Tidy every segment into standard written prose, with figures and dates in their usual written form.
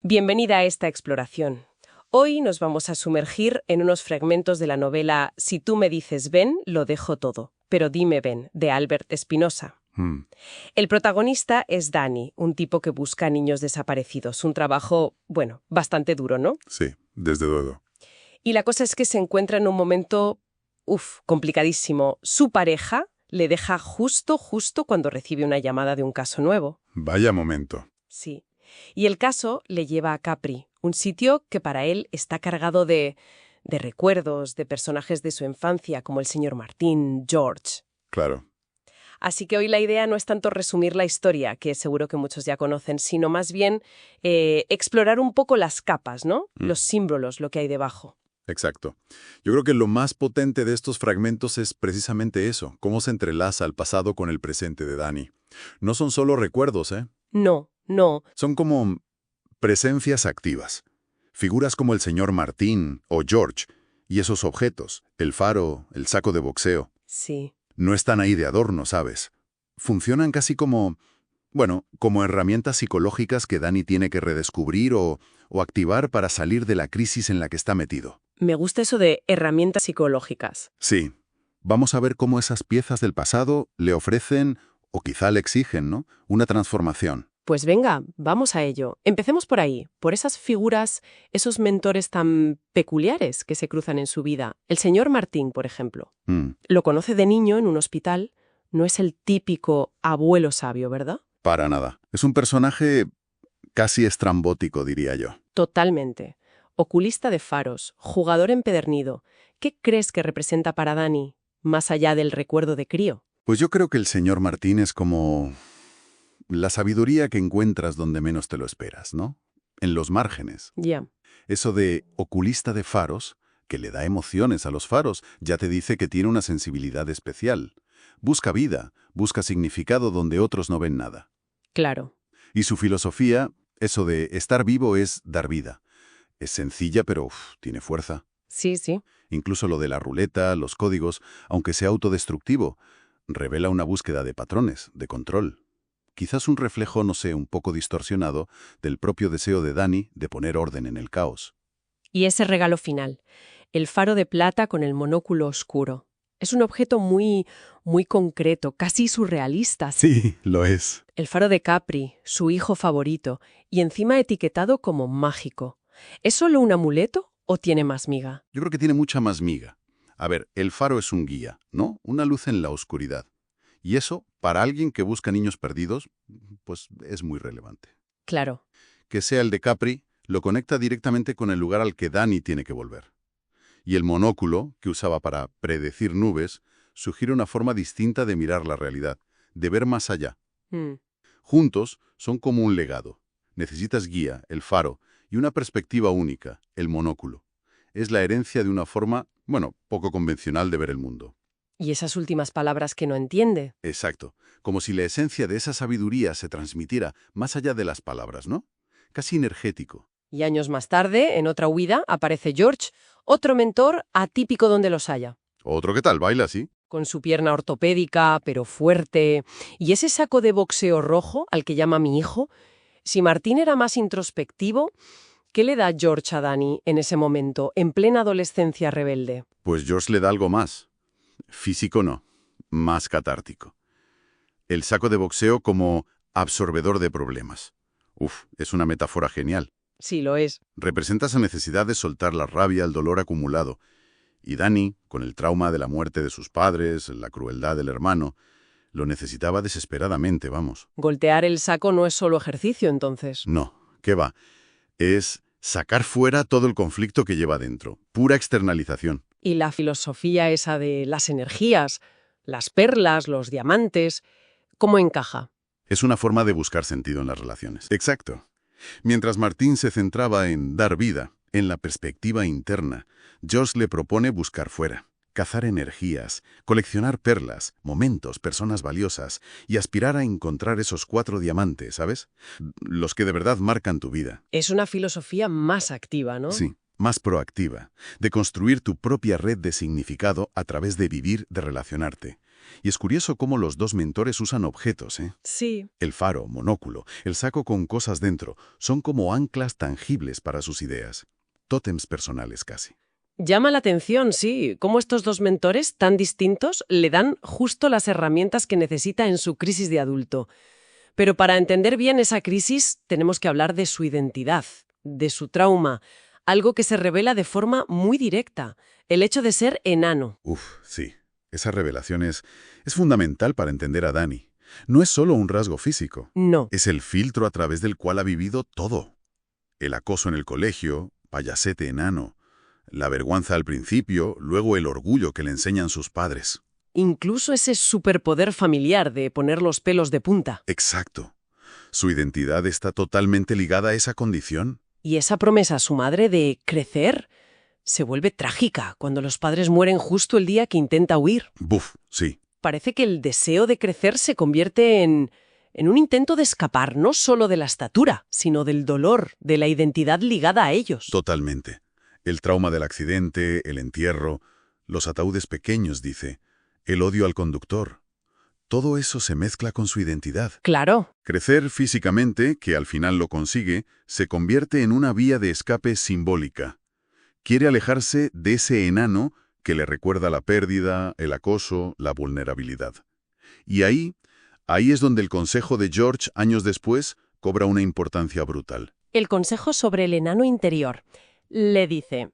Bienvenida a esta exploración. Hoy nos vamos a sumergir en unos fragmentos de la novela Si tú me dices ven, lo dejo todo, pero dime ven, de Albert Espinosa. El protagonista es Danny, un tipo que busca niños desaparecidos. Un trabajo, bueno, bastante duro, ¿no? Sí, desde luego. Y la cosa es que se encuentra en un momento, complicadísimo. Su pareja le deja justo cuando recibe una llamada de un caso nuevo. Vaya momento. Sí. Y el caso le lleva a Capri, un sitio que para él está cargado de recuerdos, de personajes de su infancia, como el señor Martín, George. Claro. Así que hoy la idea no es tanto resumir la historia, que seguro que muchos ya conocen, sino más bien explorar un poco las capas, ¿no? Los símbolos, lo que hay debajo. Exacto. Yo creo que lo más potente de estos fragmentos es precisamente eso, cómo se entrelaza el pasado con el presente de Danny. No son solo recuerdos, ¿eh? No. Son como presencias activas. Figuras como el señor Martín o George, y esos objetos, el faro, el saco de boxeo. Sí. No están ahí de adorno, ¿sabes? Funcionan casi como herramientas psicológicas que Danny tiene que redescubrir o activar para salir de la crisis en la que está metido. Me gusta eso de herramientas psicológicas. Sí. Vamos a ver cómo esas piezas del pasado le ofrecen, o quizá le exigen, ¿no?, una transformación. Pues venga, vamos a ello. Empecemos por ahí, por esas figuras, esos mentores tan peculiares que se cruzan en su vida. El señor Martín, por ejemplo. Lo conoce de niño en un hospital. No es el típico abuelo sabio, ¿verdad? Para nada. Es un personaje casi estrambótico, diría yo. Totalmente. Oculista de faros, jugador empedernido. ¿Qué crees que representa para Danny, más allá del recuerdo de crío? Pues yo creo que el señor Martín es como la sabiduría que encuentras donde menos te lo esperas, ¿no? En los márgenes. Ya. Eso de oculista de faros, que le da emociones a los faros, ya te dice que tiene una sensibilidad especial. Busca vida, busca significado donde otros no ven nada. Claro. Y su filosofía, eso de estar vivo es dar vida. Es sencilla, pero tiene fuerza. Sí. Incluso lo de la ruleta, los códigos, aunque sea autodestructivo, revela una búsqueda de patrones, de control. Quizás un reflejo, no sé, un poco distorsionado del propio deseo de Danny de poner orden en el caos. Y ese regalo final, el faro de plata con el monóculo oscuro. Es un objeto muy concreto, casi surrealista. Sí, lo es. El faro de Capri, su hijo favorito, y encima etiquetado como mágico. ¿Es solo un amuleto o tiene más miga? Yo creo que tiene mucha más miga. A ver, el faro es un guía, ¿no? Una luz en la oscuridad. Y eso, para alguien que busca niños perdidos, pues es muy relevante. Claro. Que sea el de Capri, lo conecta directamente con el lugar al que Danny tiene que volver. Y el monóculo, que usaba para predecir nubes, sugiere una forma distinta de mirar la realidad, de ver más allá. Juntos son como un legado. Necesitas guía, el faro, y una perspectiva única, el monóculo. Es la herencia de una forma, poco convencional de ver el mundo. ¿Y esas últimas palabras que no entiende? Exacto. Como si la esencia de esa sabiduría se transmitiera más allá de las palabras, ¿no? Casi energético. Y años más tarde, en otra huida, aparece George, otro mentor atípico donde los haya. Otro que tal, baila así. Con su pierna ortopédica, pero fuerte. Y ese saco de boxeo rojo, al que llama mi hijo. Si Martín era más introspectivo, ¿qué le da George a Danny en ese momento, en plena adolescencia rebelde? Pues George le da algo más. Físico no, más catártico. El saco de boxeo como absorbedor de problemas. Es una metáfora genial. Sí, lo es. Representa esa necesidad de soltar la rabia, el dolor acumulado. Y Danny, con el trauma de la muerte de sus padres, la crueldad del hermano, lo necesitaba desesperadamente, vamos. Golpear el saco no es solo ejercicio, entonces. No, ¿qué va? Es sacar fuera todo el conflicto que lleva dentro. Pura externalización. Y la filosofía esa de las energías, las perlas, los diamantes, ¿cómo encaja? Es una forma de buscar sentido en las relaciones. Exacto. Mientras Martín se centraba en dar vida, en la perspectiva interna, George le propone buscar fuera, cazar energías, coleccionar perlas, momentos, personas valiosas y aspirar a encontrar esos 4 diamantes, ¿sabes? Los que de verdad marcan tu vida. Es una filosofía más activa, ¿no? Sí, más proactiva, de construir tu propia red de significado a través de vivir, de relacionarte. Y es curioso cómo los dos mentores usan objetos, ¿eh? Sí. El faro, monóculo, el saco con cosas dentro, son como anclas tangibles para sus ideas. Tótems personales casi. Llama la atención, sí, cómo estos dos mentores tan distintos le dan justo las herramientas que necesita en su crisis de adulto. Pero para entender bien esa crisis tenemos que hablar de su identidad, de su trauma, algo que se revela de forma muy directa, el hecho de ser enano. Sí. Esa revelación es fundamental para entender a Dani. No es solo un rasgo físico. No. Es el filtro a través del cual ha vivido todo. El acoso en el colegio, payasete enano, la vergüenza al principio, luego el orgullo que le enseñan sus padres. Incluso ese superpoder familiar de poner los pelos de punta. Exacto. Su identidad está totalmente ligada a esa condición. Y esa promesa a su madre de crecer se vuelve trágica cuando los padres mueren justo el día que intenta huir. Sí. Parece que el deseo de crecer se convierte en un intento de escapar no solo de la estatura, sino del dolor, de la identidad ligada a ellos. Totalmente. El trauma del accidente, el entierro, los ataúdes pequeños, dice, el odio al conductor. Todo eso se mezcla con su identidad. Claro. Crecer físicamente, que al final lo consigue, se convierte en una vía de escape simbólica. Quiere alejarse de ese enano que le recuerda la pérdida, el acoso, la vulnerabilidad. Y ahí es donde el consejo de George, años después, cobra una importancia brutal. El consejo sobre el enano interior. Le dice,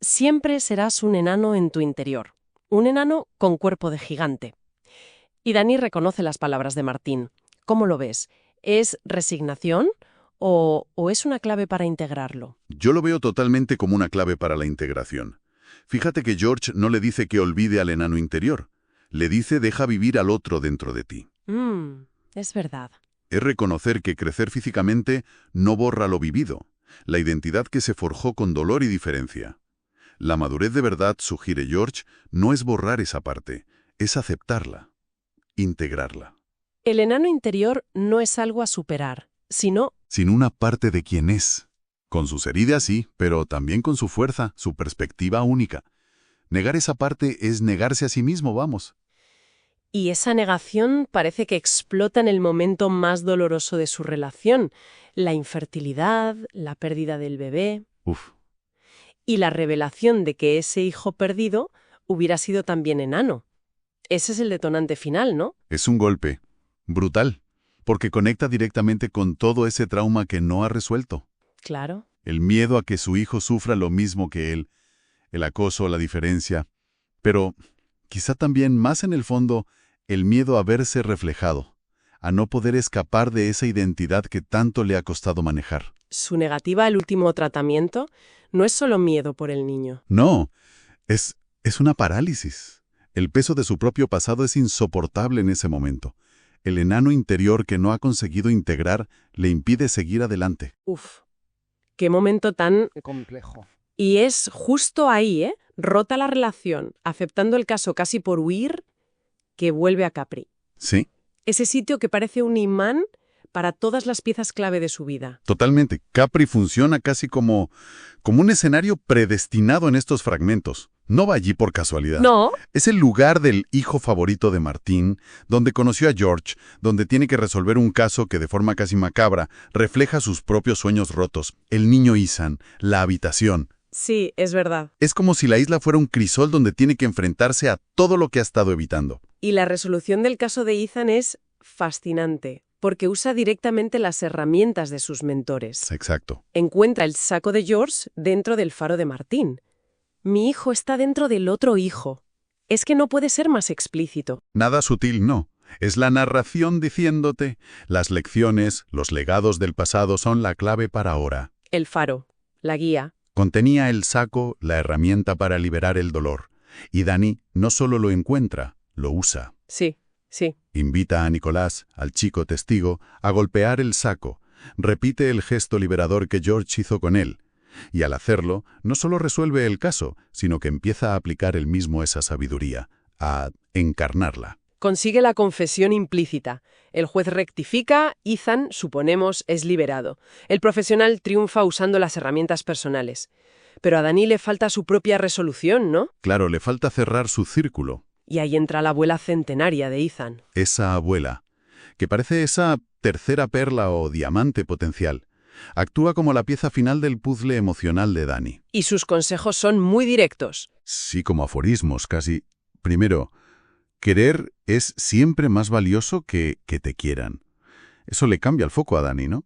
siempre serás un enano en tu interior. Un enano con cuerpo de gigante. Y Dani reconoce las palabras de Martín. ¿Cómo lo ves? ¿Es resignación o es una clave para integrarlo? Yo lo veo totalmente como una clave para la integración. Fíjate que George no le dice que olvide al enano interior. Le dice deja vivir al otro dentro de ti. Es verdad. Es reconocer que crecer físicamente no borra lo vivido, la identidad que se forjó con dolor y diferencia. La madurez de verdad, sugiere George, no es borrar esa parte, es aceptarla, integrarla. El enano interior no es algo a superar, sino una parte de quien es. Con sus heridas sí, pero también con su fuerza, su perspectiva única. Negar esa parte es negarse a sí mismo, vamos. Y esa negación parece que explota en el momento más doloroso de su relación, la infertilidad, la pérdida del bebé. Y la revelación de que ese hijo perdido hubiera sido también enano. Ese es el detonante final, ¿no? Es un golpe brutal, porque conecta directamente con todo ese trauma que no ha resuelto. Claro. El miedo a que su hijo sufra lo mismo que él, el acoso, la diferencia, pero quizá también más en el fondo el miedo a verse reflejado, a no poder escapar de esa identidad que tanto le ha costado manejar. Su negativa al último tratamiento no es solo miedo por el niño. No, es una parálisis. El peso de su propio pasado es insoportable en ese momento. El enano interior que no ha conseguido integrar le impide seguir adelante. Qué momento tan complejo. Y es justo ahí, rota la relación, aceptando el caso casi por huir, que vuelve a Capri. Sí. Ese sitio que parece un imán para todas las piezas clave de su vida. Totalmente. Capri funciona casi como un escenario predestinado en estos fragmentos. No va allí por casualidad. No. Es el lugar del hijo favorito de Martín, donde conoció a George, donde tiene que resolver un caso que de forma casi macabra refleja sus propios sueños rotos. El niño Ethan, la habitación. Sí, es verdad. Es como si la isla fuera un crisol donde tiene que enfrentarse a todo lo que ha estado evitando. Y la resolución del caso de Ethan es fascinante, porque usa directamente las herramientas de sus mentores. Exacto. Encuentra el saco de George dentro del faro de Martín. Mi hijo está dentro del otro hijo. Es que no puede ser más explícito. Nada sutil, no. Es la narración diciéndote, las lecciones, los legados del pasado son la clave para ahora. El faro, la guía. Contenía el saco, la herramienta para liberar el dolor. Y Dani no solo lo encuentra, lo usa. Sí. Invita a Nicolás, al chico testigo, a golpear el saco. Repite el gesto liberador que George hizo con él. Y al hacerlo, no solo resuelve el caso, sino que empieza a aplicar él mismo esa sabiduría, a encarnarla. Consigue la confesión implícita. El juez rectifica, Ethan, suponemos, es liberado. El profesional triunfa usando las herramientas personales. Pero a Dani le falta su propia resolución, ¿no? Claro, le falta cerrar su círculo. Y ahí entra la abuela centenaria de Ethan. Esa abuela, que parece esa tercera perla o diamante potencial, actúa como la pieza final del puzzle emocional de Dani. Y sus consejos son muy directos. Sí, como aforismos, casi. Primero, querer es siempre más valioso que te quieran. Eso le cambia el foco a Dani, ¿no?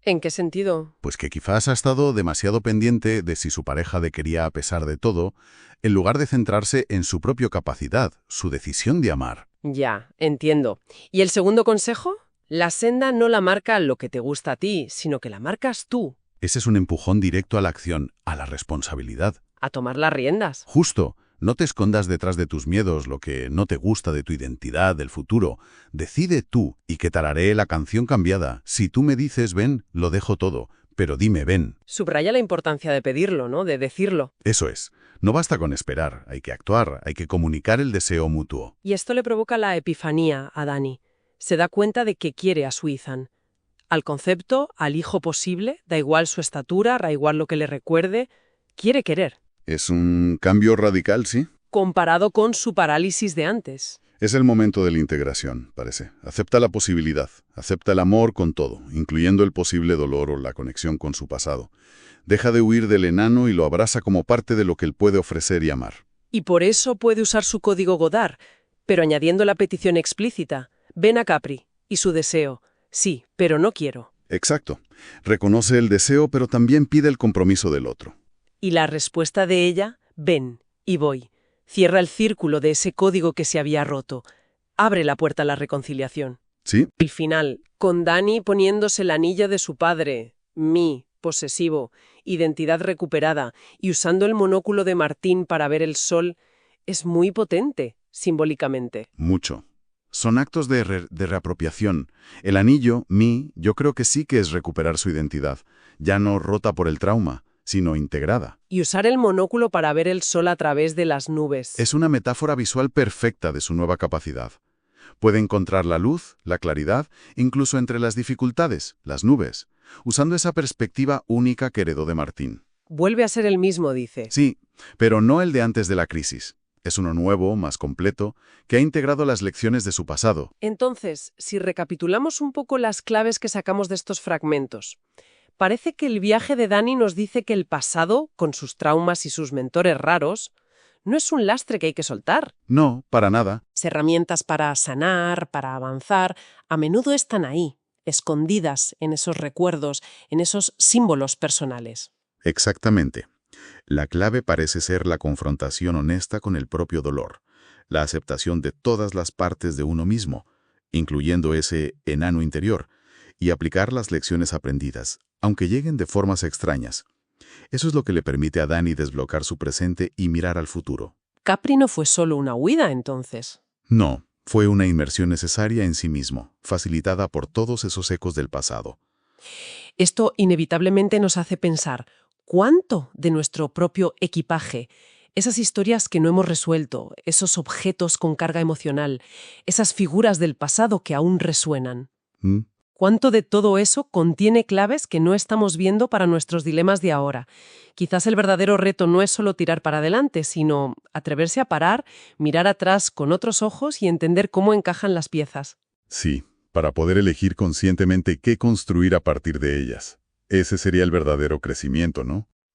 ¿En qué sentido? Pues que quizás ha estado demasiado pendiente de si su pareja le quería a pesar de todo, en lugar de centrarse en su propia capacidad, su decisión de amar. Ya, entiendo. ¿Y el segundo consejo? La senda no la marca lo que te gusta a ti, sino que la marcas tú. Ese es un empujón directo a la acción, a la responsabilidad. A tomar las riendas. Justo, no te escondas detrás de tus miedos, lo que no te gusta de tu identidad, del futuro. Decide tú y que tararé la canción cambiada. Si tú me dices ven, lo dejo todo, pero dime ven. Subraya la importancia de pedirlo, ¿no? De decirlo. Eso es. No basta con esperar, hay que actuar, hay que comunicar el deseo mutuo. Y esto le provoca la epifanía a Dani. Se da cuenta de que quiere a su Ethan. Al concepto, al hijo posible, da igual su estatura, da igual lo que le recuerde, quiere querer. Es un cambio radical, ¿sí? Comparado con su parálisis de antes. Es el momento de la integración, parece. Acepta la posibilidad, acepta el amor con todo, incluyendo el posible dolor o la conexión con su pasado. Deja de huir del enano y lo abraza como parte de lo que él puede ofrecer y amar. Y por eso puede usar su código Godard, pero añadiendo la petición explícita. Ven a Capri. Y su deseo. Sí, pero no quiero. Exacto. Reconoce el deseo, pero también pide el compromiso del otro. Y la respuesta de ella, ven, y voy. Cierra el círculo de ese código que se había roto. Abre la puerta a la reconciliación. ¿Sí? El final, con Dani poniéndose el anillo de su padre, posesivo, identidad recuperada, y usando el monóculo de Martín para ver el sol, es muy potente, simbólicamente. Mucho. Son actos de reapropiación. El anillo, yo creo que sí que es recuperar su identidad, ya no rota por el trauma, sino integrada. Y usar el monóculo para ver el sol a través de las nubes. Es una metáfora visual perfecta de su nueva capacidad. Puede encontrar la luz, la claridad, incluso entre las dificultades, las nubes, usando esa perspectiva única que heredó de Martín. Vuelve a ser el mismo, dice. Sí, pero no el de antes de la crisis. Es uno nuevo, más completo, que ha integrado las lecciones de su pasado. Entonces, si recapitulamos un poco las claves que sacamos de estos fragmentos, parece que el viaje de Dani nos dice que el pasado, con sus traumas y sus mentores raros, no es un lastre que hay que soltar. No, para nada. Las herramientas para sanar, para avanzar, a menudo están ahí, escondidas en esos recuerdos, en esos símbolos personales. Exactamente. La clave parece ser la confrontación honesta con el propio dolor, la aceptación de todas las partes de uno mismo, incluyendo ese enano interior, y aplicar las lecciones aprendidas, aunque lleguen de formas extrañas. Eso es lo que le permite a Dani desbloquear su presente y mirar al futuro. Capri no fue solo una huida, entonces. No, fue una inmersión necesaria en sí mismo, facilitada por todos esos ecos del pasado. Esto inevitablemente nos hace pensar, ¿cuánto de nuestro propio equipaje, esas historias que no hemos resuelto, esos objetos con carga emocional, esas figuras del pasado que aún resuenan? ¿Cuánto de todo eso contiene claves que no estamos viendo para nuestros dilemas de ahora? Quizás el verdadero reto no es solo tirar para adelante, sino atreverse a parar, mirar atrás con otros ojos y entender cómo encajan las piezas. Sí, para poder elegir conscientemente qué construir a partir de ellas. Ese sería el verdadero crecimiento, ¿no?